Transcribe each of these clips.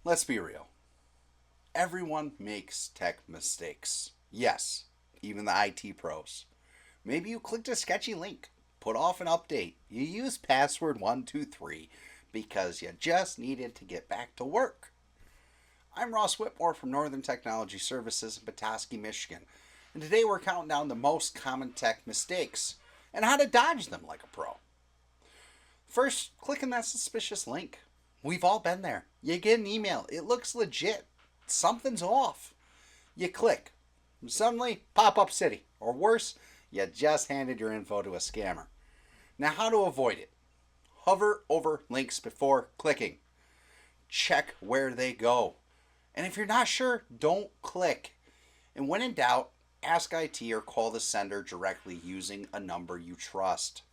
Let's be real. Everyone makes tech mistakes. Yes, even the IT pros. Maybe you clicked a sketchy link, put off an update, you used password 123 because you just needed to get back to work. I'm Ross Whitmore from Northern Technology Services in Petoskey, Michigan, and today we're counting down the most common tech mistakes and how to dodge them like a pro. First, clicking that suspicious link. We've all been there. You get an email, it looks legit, something's off. You click, suddenly pop-up city, or worse, you just handed your info to a scammer. Now, how to avoid it? Hover over links before clicking. Check where they go. And if you're not sure, don't click. And when in doubt, ask IT or call the sender directly using a number you trust.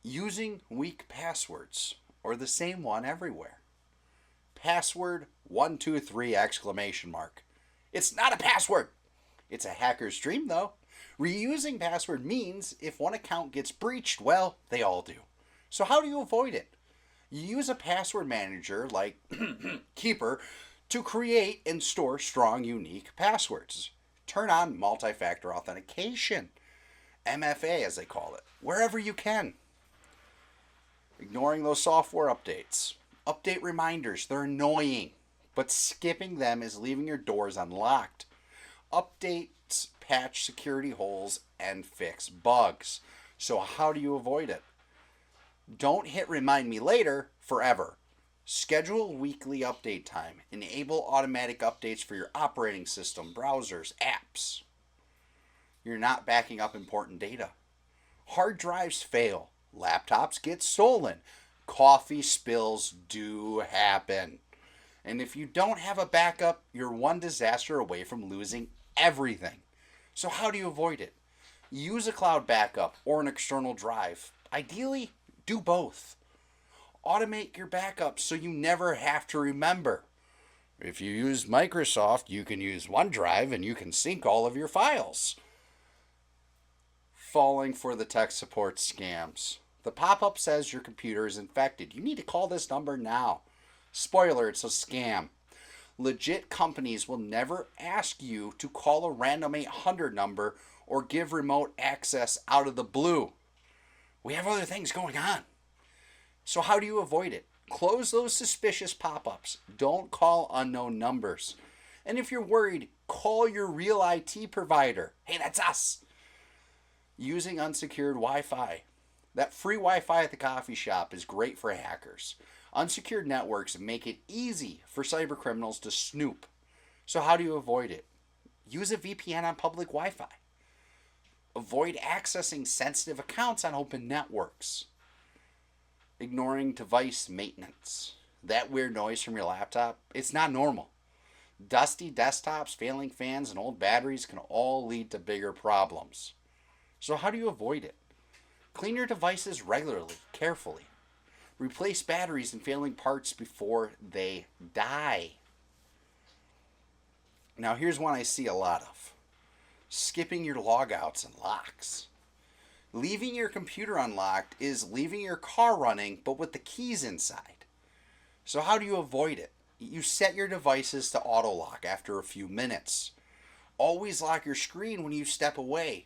Using weak passwords or the same one everywhere. Password 123 exclamation mark. It's not a password. It's a hacker's dream though. Reusing password means if one account gets breached, well, they all do. So how do you avoid it? You use a password manager like Keeper to create and store strong, unique passwords. Turn on multi-factor authentication, MFA as they call it, wherever you can. Ignoring those software updates. Update reminders, they're annoying, but skipping them is leaving your doors unlocked. Updates patch security holes and fix bugs. So how do you avoid it? Don't hit remind me later forever. Schedule weekly update time. Enable automatic updates for your operating system, browsers, apps. You're not backing up important data. Hard drives fail. Laptops get stolen. Coffee spills do happen. And if you don't have a backup, you're one disaster away from losing everything. So how do you avoid it? Use a cloud backup or an external drive. Ideally, do both. Automate your backups so you never have to remember. If you use Microsoft, you can use OneDrive and you can sync all of your files. Falling for the tech support scams. The pop-up says your computer is infected. You need to call this number now. Spoiler, it's a scam. Legit companies will never ask you to call a random 800 number or give remote access out of the blue. We have other things going on. So how do you avoid it? Close those suspicious pop-ups. Don't call unknown numbers. And if you're worried, call your real IT provider. Hey, that's us. Using unsecured Wi-Fi. That free Wi-Fi at the coffee shop is great for hackers. Unsecured networks make it easy for cybercriminals to snoop. So how do you avoid it? Use a VPN on public Wi-Fi. Avoid accessing sensitive accounts on open networks. Ignoring device maintenance. That weird noise from your laptop, it's not normal. Dusty desktops, failing fans, and old batteries can all lead to bigger problems. So how do you avoid it? Clean your devices regularly, carefully. Replace batteries and failing parts before they die. Now here's one I see a lot of. Skipping your logouts and locks. Leaving your computer unlocked is leaving your car running, but with the keys inside. So how do you avoid it? You set your devices to auto lock after a few minutes. Always lock your screen when you step away.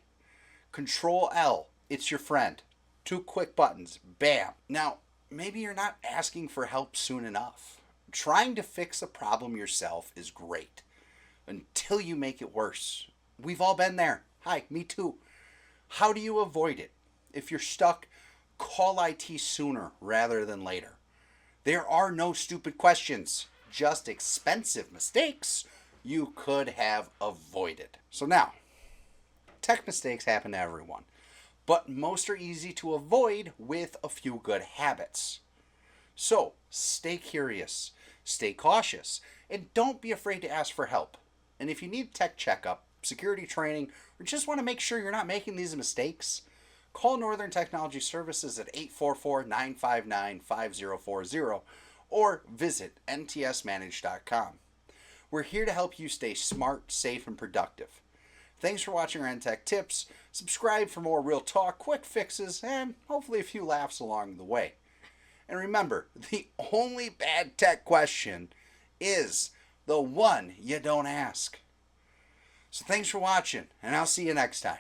Ctrl+L, it's your friend. 2 quick buttons, bam. Now, maybe you're not asking for help soon enough. Trying to fix a problem yourself is great until you make it worse. We've all been there. Hi, me too. How do you avoid it? If you're stuck, call IT sooner rather than later. There are no stupid questions, just expensive mistakes you could have avoided. So now, tech mistakes happen to everyone, but most are easy to avoid with a few good habits. So stay curious, stay cautious, and don't be afraid to ask for help. And if you need tech checkup, security training, or just want to make sure you're not making these mistakes, call Northern Technology Services at 844-959-5040 or visit ntsmanage.com. We're here to help you stay smart, safe, and productive. Thanks for watching our NTECH tips. Subscribe for more real talk, quick fixes, and hopefully a few laughs along the way. And remember, the only bad tech question is the one you don't ask. So thanks for watching, and I'll see you next time.